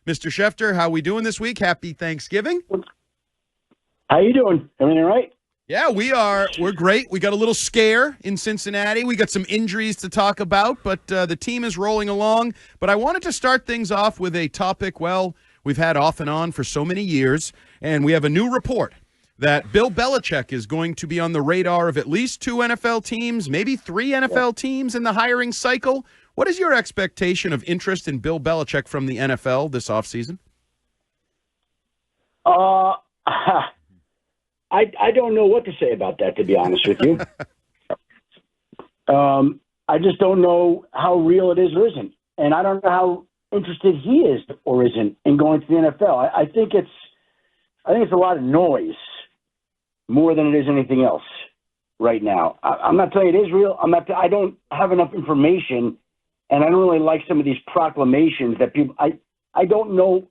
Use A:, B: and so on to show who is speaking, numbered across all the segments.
A: Mr. Schefter, how we doing this week? Happy Thanksgiving.
B: How you doing? Everything all right?
A: Yeah, we're great. We got a little scare in Cincinnati. We got some injuries to talk about, but the team is rolling along. But I wanted to start things off with a topic, well, we've had off and on for so many years, and we have a new report that Bill Belichick is going to be on the radar of at least 2 NFL teams, maybe 3 NFL teams in the hiring cycle. What is your expectation of interest in Bill Belichick from the NFL this offseason?
B: I don't know what to say about that, to be honest with you. I just don't know how real it is or isn't. And I don't know how interested he is or isn't in going to the NFL. I think it's a lot of noise more than it is anything else right now. I'm not telling you it is real. I don't have enough information, and I don't really like some of these proclamations that people. I don't know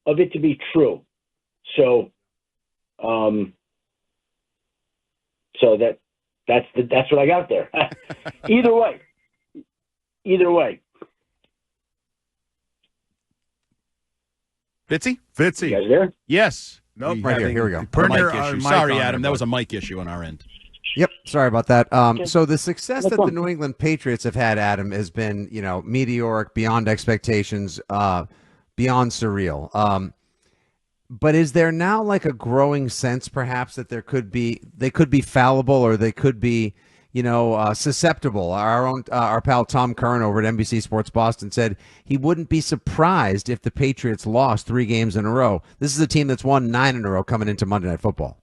B: of it to be true. So, that's what I got there. Either way.
A: Fitzy?
B: You guys there?
A: Yes.
C: Nope, right here. Here we go.
A: Mic issue. Sorry, Adam. That was a mic issue on our end.
C: Yep. Sorry about that. So the success that the New England Patriots have had, Adam, has been, meteoric, beyond expectations, beyond surreal. But is there now like a growing sense, perhaps, that they could be fallible, or they could be, susceptible? Our pal Tom Curran over at NBC Sports Boston said he wouldn't be surprised if the Patriots lost 3 games in a row. This is a team that's won 9 in a row coming into Monday Night Football.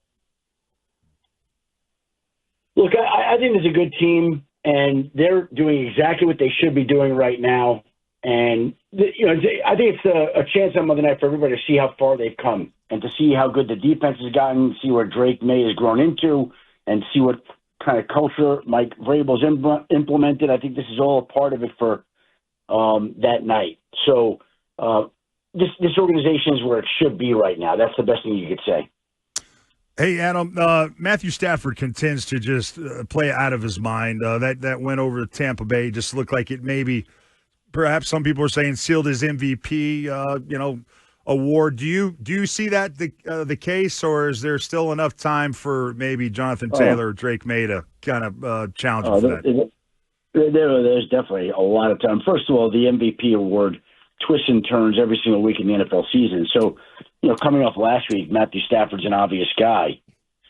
B: Look, I think it's a good team, and they're doing exactly what they should be doing right now. And, I think it's a chance on Monday night for everybody to see how far they've come and to see how good the defense has gotten, see where Drake May has grown into, and see what kind of culture Mike Vrabel's implemented. I think this is all a part of it for that night. So this organization is where it should be right now. That's the best thing you could say.
D: Hey, Adam, Matthew Stafford contends to just play out of his mind. That went over to Tampa Bay just looked like it maybe – perhaps some people are saying sealed his MVP, award. Do you see that the case, or is there still enough time for maybe Jonathan Taylor or Drake May to kind of challenge him for that?
B: There's definitely a lot of time. First of all, the MVP award twists and turns every single week in the NFL season. So, coming off last week, Matthew Stafford's an obvious guy,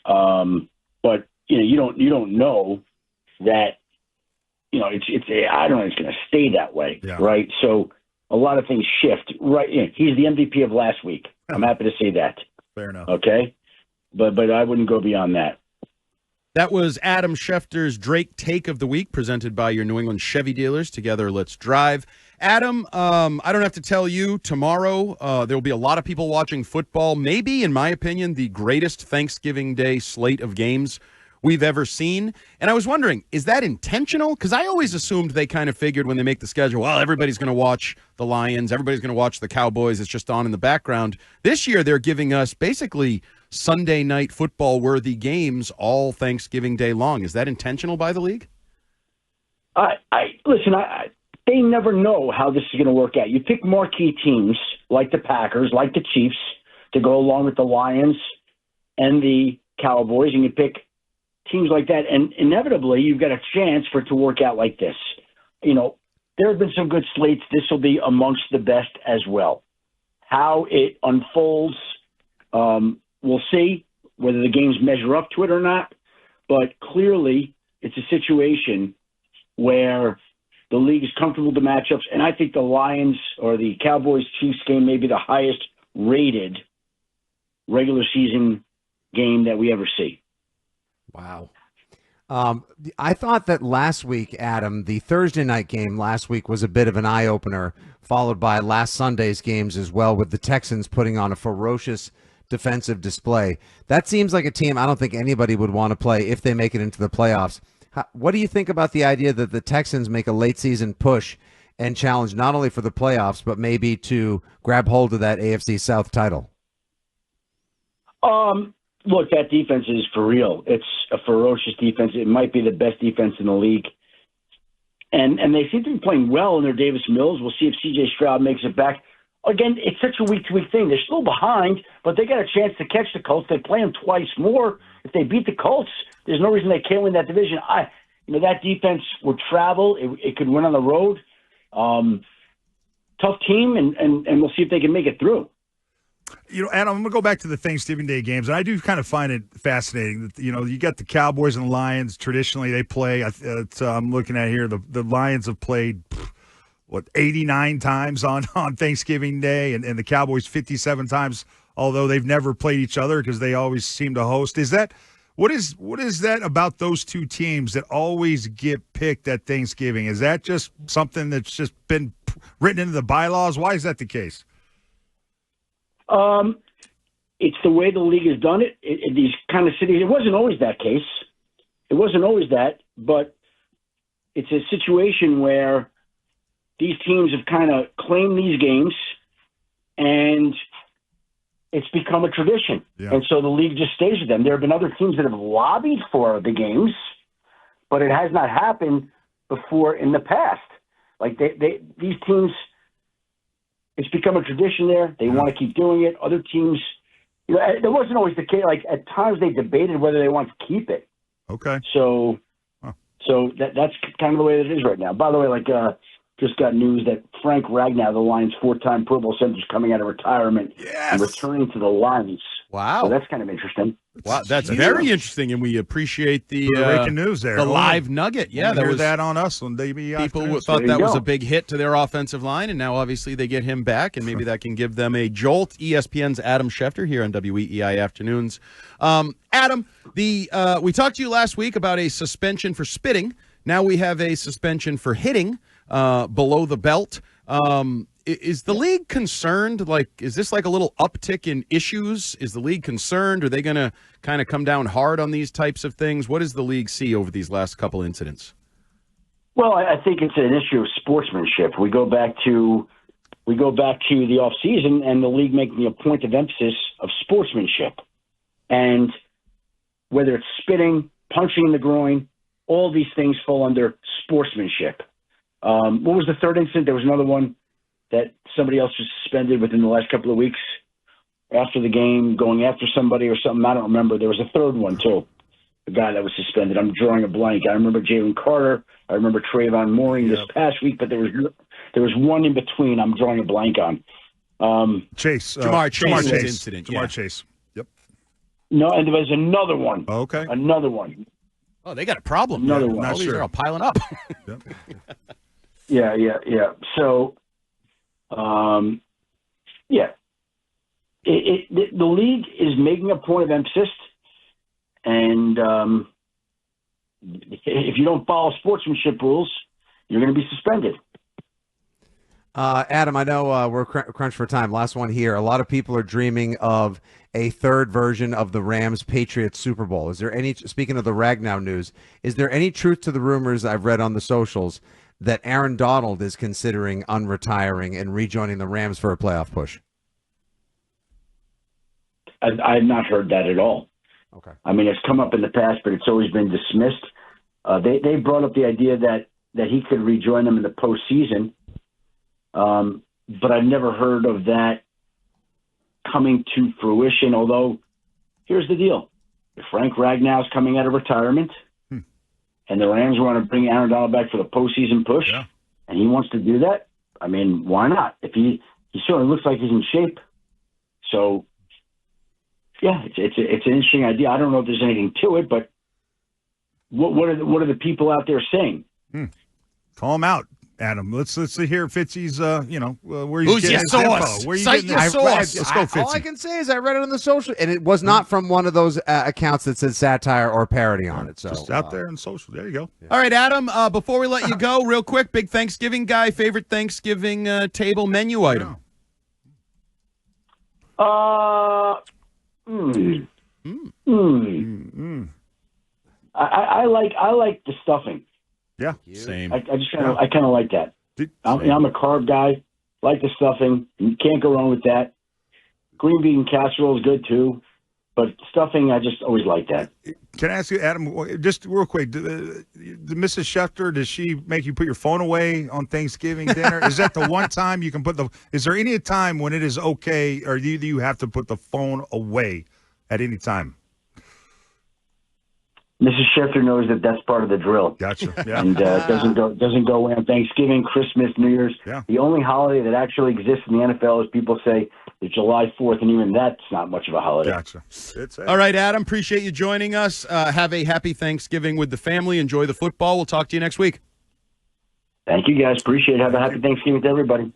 B: but you don't know that. I don't know if it's going to stay that way, right? So a lot of things shift, right? He's the MVP of last week. I'm happy to say that.
D: Fair enough.
B: Okay, but I wouldn't go beyond that.
A: That was Adam Schefter's Drake Take of the Week, presented by your New England Chevy dealers. Together, let's drive. Adam, I don't have to tell you, tomorrow there will be a lot of people watching football. Maybe, in my opinion, the greatest Thanksgiving Day slate of games we've ever seen. And I was wondering, is that intentional? Because I always assumed they kind of figured when they make the schedule, well, everybody's going to watch the Lions, everybody's going to watch the Cowboys, it's just on in the background. This year they're giving us basically Sunday night football-worthy games all Thanksgiving Day long. Is that intentional by the league?
B: Listen, they never know how this is going to work out. You pick marquee teams like the Packers, like the Chiefs, to go along with the Lions and the Cowboys, and you pick teams like that, and inevitably you've got a chance for it to work out like this. There have been some good slates. This will be amongst the best as well. How it unfolds, we'll see whether the games measure up to it or not, but clearly it's a situation where the league is comfortable with the matchups, and I think the Lions or the Cowboys-Chiefs game may be the highest rated regular season game that we ever see.
C: Wow. I thought that last week, Adam, the Thursday night game last week was a bit of an eye-opener, followed by last Sunday's games as well, with the Texans putting on a ferocious defensive display. That seems like a team I don't think anybody would want to play if they make it into the playoffs. What do you think about the idea that the Texans make a late-season push and challenge not only for the playoffs, but maybe to grab hold of that AFC South title?
B: Look, that defense is for real. It's a ferocious defense. It might be the best defense in the league. and they seem to be playing well in their Davis Mills. We'll see if C.J. Stroud makes it back. Again, it's such a week-to-week thing. They're still behind, but they got a chance to catch the Colts. They play them twice more. If they beat the Colts, there's no reason they can't win that division. That defense would travel. It could win on the road. Tough team, and we'll see if they can make it through.
D: Adam, I'm going to go back to the Thanksgiving Day games, and I do kind of find it fascinating that, you got the Cowboys and the Lions. Traditionally, they play. I'm looking at here, the Lions have played, 89 times on Thanksgiving Day, and the Cowboys 57 times, although they've never played each other because they always seem to host. What is that about those two teams that always get picked at Thanksgiving? Is that just something that's just been written into the bylaws? Why is that the case?
B: It's the way the league has done it. In these kind of cities, it wasn't always that case. It wasn't always that, but it's a situation where these teams have kind of claimed these games, and it's become a tradition. Yeah. And so the league just stays with them. There have been other teams that have lobbied for the games, but it has not happened before in the past. Like these teams, it's become a tradition there. They want to keep doing it. Other teams, there wasn't always the case. Like at times they debated whether they want to keep it.
D: Okay.
B: So that's kind of the way it is right now. By the way, just got news that Frank Ragnow, the Lions' 4-time Pro Bowl center, is coming out of retirement and returning to the Lions.
A: Wow.
B: So that's kind of interesting.
A: Wow, that's very interesting, and we appreciate the
D: breaking news there.
A: The live nugget. Yeah,
D: there was that on us on WEEI.
A: People thought that was a big hit to their offensive line, and now obviously they get him back, and maybe that can give them a jolt. ESPN's Adam Schefter here on WEEI Afternoons. Adam, we talked to you last week about a suspension for spitting. Now we have a suspension for hitting below the belt. Is the league concerned? Is this like a little uptick in issues? Is the league concerned? Are they going to kind of come down hard on these types of things? What does the league see over these last couple incidents?
B: Well, I think it's an issue of sportsmanship. We go back to the off season and the league making a point of emphasis of sportsmanship, and whether it's spitting, punching in the groin, all these things fall under sportsmanship. What was the third incident? There was another one that somebody else was suspended within the last couple of weeks after the game, going after somebody or something. I don't remember. There was a third one, too, a guy that was suspended. I'm drawing a blank. I remember Jalen Carter. I remember Trayvon Mooring this past week, but there was one in between I'm drawing a blank on.
A: Jamar Chase's incident.
D: Jamar Chase. Yep.
B: No, and there was another one.
D: Oh, okay.
B: Another one.
A: Oh, they got a problem.
B: Another one.
A: All these are all piling up.
D: Yep.
B: Yeah. So, the league is making a point of emphasis, and if you don't follow sportsmanship rules, you're going to be suspended.
C: Adam, I know we're crunched for time. Last one here. A lot of people are dreaming of a third version of the Rams-Patriots Super Bowl. Is there any, speaking of the Ragnow news, is there any truth to the rumors I've read on the socials that Aaron Donald is considering unretiring and rejoining the Rams for a playoff push?
B: I've not heard that at all.
C: Okay.
B: I mean, it's come up in the past, but it's always been dismissed. They brought up the idea that he could rejoin them in the postseason, but I've never heard of that coming to fruition, although here's the deal. If Frank Ragnow is coming out of retirement and the Rams want to bring Aaron Donald back for the postseason push, and he wants to do that, I mean, why not? If he certainly looks like he's in shape. So, yeah, it's an interesting idea. I don't know if there's anything to it, but what are the people out there saying?
D: Call him out, Adam. Let's hear Fitzy's. Where he's
A: Who's
D: getting
A: your
D: his
A: source?
D: info. Where you
A: Cite
D: getting
A: your
D: his-
A: source.
D: Let's go, Fitzy.
C: All I can say is I read it on the social, and it was not from one of those accounts that said satire or parody on it. So
D: Just out there on social. There you go.
A: All right, Adam, before we let you go, real quick, big Thanksgiving guy, favorite Thanksgiving table menu item?
B: I like the stuffing.
D: Yeah,
A: same.
B: I kind of like that. I'm a carb guy. Like the stuffing. You can't go wrong with that. Green bean casserole is good too. But stuffing, I just always like that.
D: Can I ask you, Adam, just real quick, Mrs. Schefter, does she make you put your phone away on Thanksgiving dinner? Is that the one time you can is there any time when it is okay, or do you have to put the phone away at any time?
B: Mrs. Schefter knows that that's part of the drill.
D: Gotcha. Yeah.
B: And doesn't go away on Thanksgiving, Christmas, New Year's.
D: Yeah.
B: The only holiday that actually exists in the NFL is people say the July 4th, and even that's not much of a holiday.
D: Gotcha.
A: All right, Adam, appreciate you joining us. Have a happy Thanksgiving with the family. Enjoy the football. We'll talk to you next week.
B: Thank you, guys. Appreciate it. Have a happy Thanksgiving to everybody.